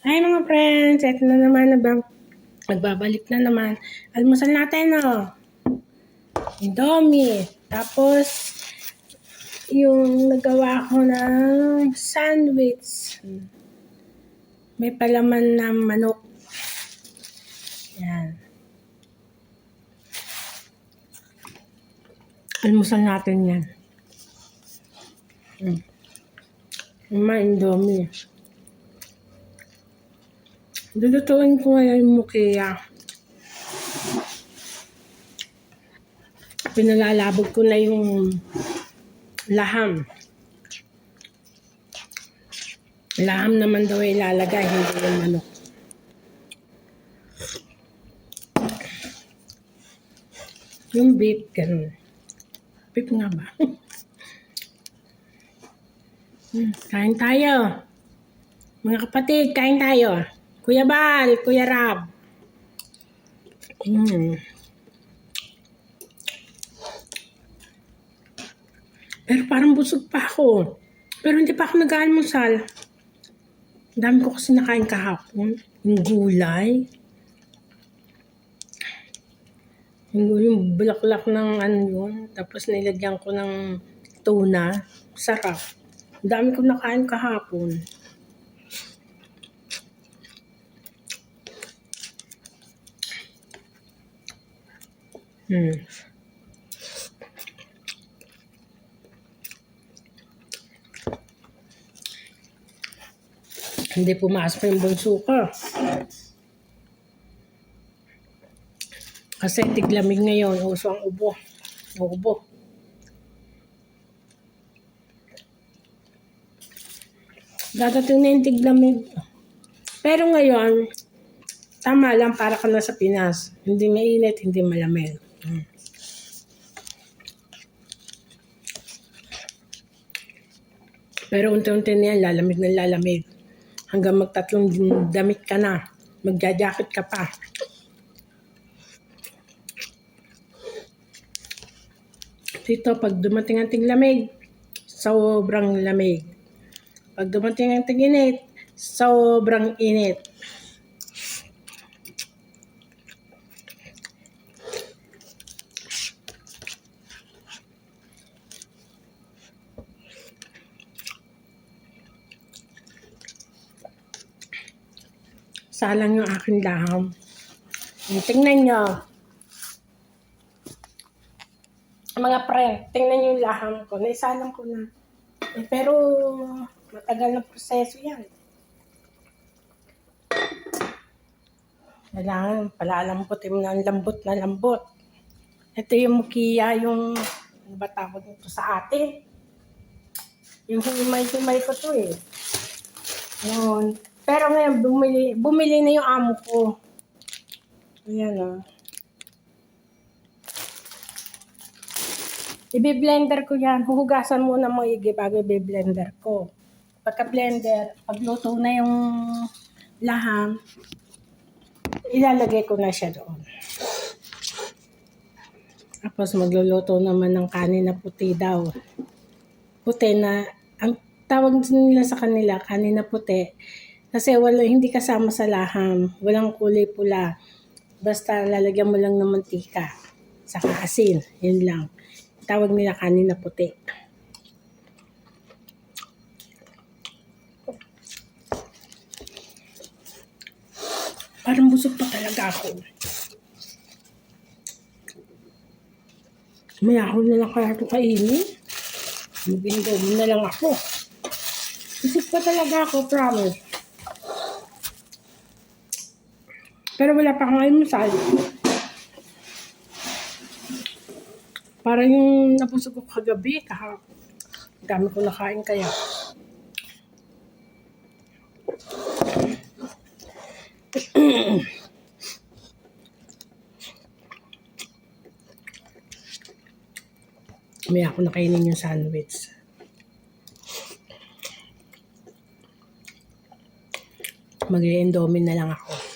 Hi mga friends, eto na naman, nagbabalik na naman. Almusal natin, Indomie. Tapos, yung nagawa ko ng sandwich. May palaman na manok. Yan. Almusal natin yan. Indomie. Lulutuin ko ngayon yung mukiya. Pinalalabog ko na yung laham. Laham naman daw ilalagay, hindi yung manok. Yung beef, ganun. Beef nga ba? Kain tayo. Mga kapatid, kain tayo. Kuya Bal, Kuya Rab. Pero parang busog pa ako. Pero hindi pa ako nag-almusal. Dami ko kasi nakain kahapon. Yung gulay. Yung bulaklak ng ano yun. Tapos nilagyan ko ng tuna. Sarap. Dami ko nakain kahapon. Hindi pumasok yung bunso ko. Kasi tiglamig ngayon, uso ang ubo. Ubo. Dadating na yung tiglamig. Pero ngayon, tama lang para ka na sa Pinas. Hindi mainit, hindi malamig. Pero unti-unti na yan, lalamig na lalamig. Hanggang magtatlong damit ka na. Magja-jacket ka pa. Dito, pag dumating ang tiglamig, sobrang lamig. Pag dumating ang tag-init, sobrang init. Salang yung aking laham. Tingnan nyo. Mga pre, tingnan nyo yung laham ko. Naisalang ko na. Pero matagal na proseso yan. Kailangan palalambutin mo ng lambot na lambot. Ito yung mukiya, yung ano ba tawag nito sa atin? Yung humay-humay ko to eh. Yun. Pero ngayon, bumili na yung amo ko. Ayan Ibi-blender ko yan. Huhugasan muna maigi bago i-blender ko. Pagka-blender, pagluto na yung laham, ilalagay ko na siya doon. Tapos magluluto naman ng kanin na puti daw. Puti na, ang tawag nila sa kanila, kanin na puti. Kasi hindi kasama sa laham. Walang kulay pula. Basta lalagyan mo lang ng mantika. Saka asin. Yun lang. Tawag nila kanin na puti. Parang busog pa talaga ako. Maya ako na lang kaya ito kainin. Magbingo na lang ako. Busog pa talaga ako, promise. Pero wala pa akong almusal. Para yung nabusog ko kagabi, kahapon. Dami ko nakain kaya. May ako nakainin yung sandwich. Mag-i-indomie na lang ako.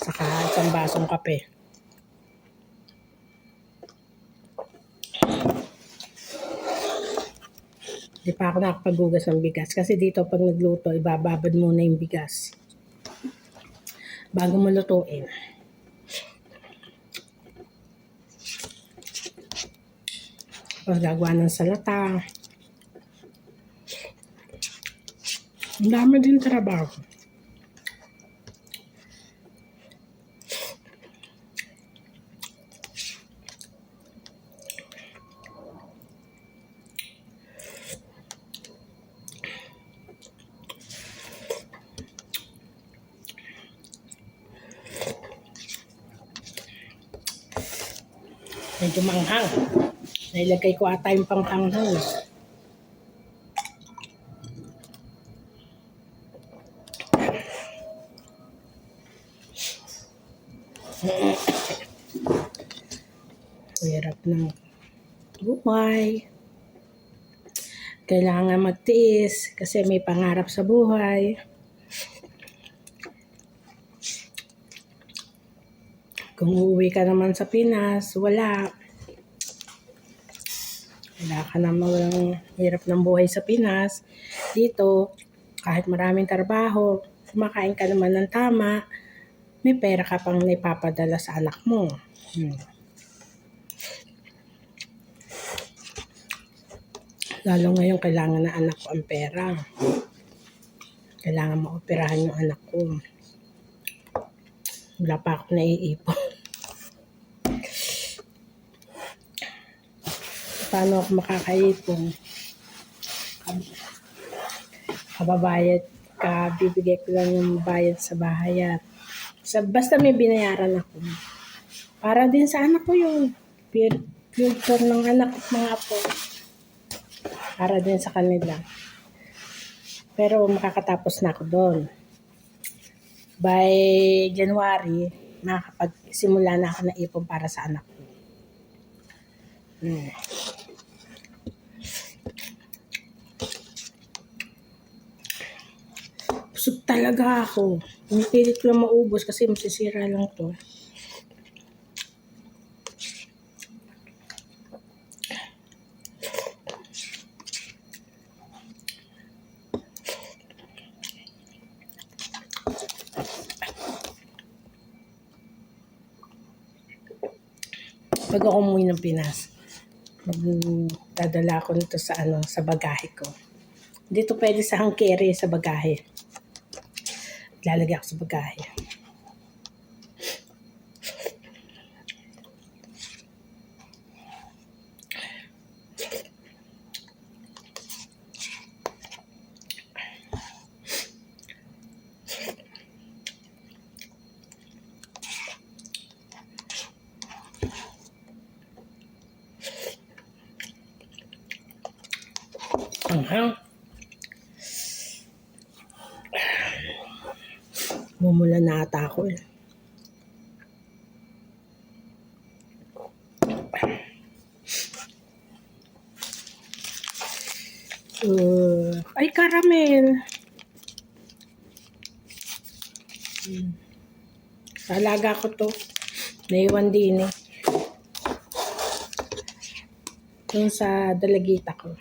Saka isang basong kape. Di pa ako nakapaghugas ng bigas. Kasi dito pag nagluto, ibababad muna yung bigas. Bago mo lutuin. Tapos gagawa ng salata. Ang dami din trabaho. Medyo manghang. Nailagay ko ata yung panghanghang. Hirap ng buhay. Kailangan magtiis kasi may pangarap sa buhay. Kung uuwi ka naman sa Pinas, wala. Wala ka naman, walang hirap ng buhay sa Pinas. Dito, kahit maraming trabaho, kumakain ka naman ng tama, may pera ka pang naipapadala sa anak mo. Lalo ngayon, kailangan na anak ko ang pera. Kailangan maoperahan yung anak ko. Wala pa ako naiipon. Paano ako makakaipon? Kababayad ka, bibigay ko lang yung bayad sa bahay. Basta may binayaran ako. Para din sa anak ko yung future ng anak at mga apo. Para din sa kanila. Pero makakatapos na ako doon. By January, makakapagsimula na ako na ipon para sa anak ko. Busog talaga ako. Pinipilit ko lang maubos kasi masisira lang to. Pag ako umuwi ng Pinas, magdadala ko nito sa sa bagahe ko. Dito pwede sa hand carry sa bagahe. Lalagay ako sa bagahe. Mumula na ata ako eh. Ay, caramel. Alaga ko to. Naiwan din eh. Yung sa dalagita ko.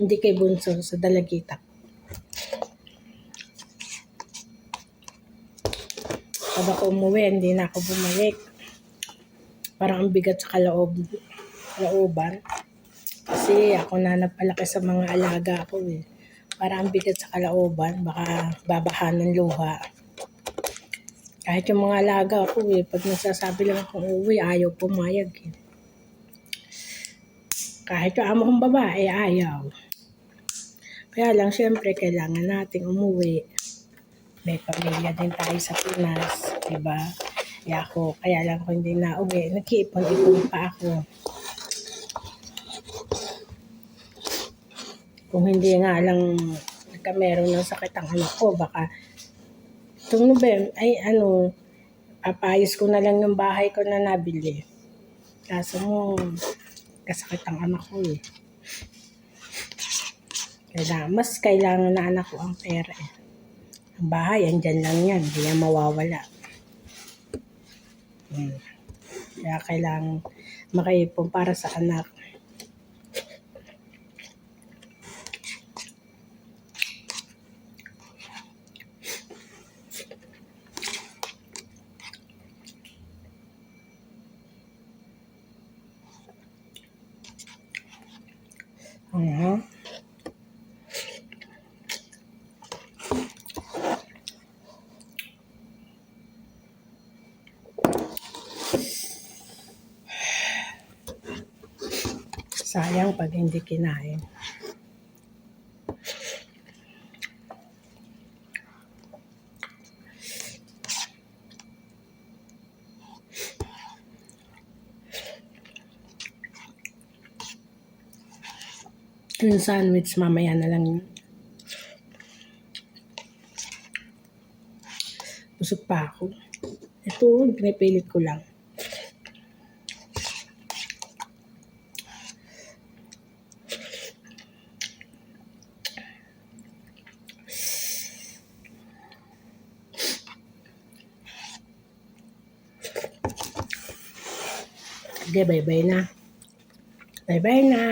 Hindi kay Bunso, sa dalagita ko. Pag ako umuwi, hindi na ako bumalik. Parang ang bigat sa kalooban. Kasi ako na nagpalaki sa mga alaga ko eh. Parang ang bigat sa kalooban, baka babahan ng luha. Kahit yung mga alaga ko eh, pag nagsasabi lang akong uwi, ayaw pumayag eh. Kahit yung amo kong babae, ayaw. Kaya lang, syempre, kailangan nating umuwi. May pamilya din tayo sa Pinas, diba? Kaya lang ako hindi na uwi. Nag-iipon-ipon pa ako. Kung hindi nga lang meron ng sakit ang anak ko, baka itong papayos ko na lang yung bahay ko na nabili. Kaso mo, kasakit ang anak ko eh. Mas kailangan na anak ko ang pera eh. Ang bahay, andyan lang yan. Hindi yan mawawala. Kaya kailangan makaipon para sa anak. Mhm. Sayang pag hindi kinain. Yung sandwich, mamaya na lang yun. Busog pa ako. Ito, pinipilit ko lang. Okay, bye-bye na. Bye-bye na.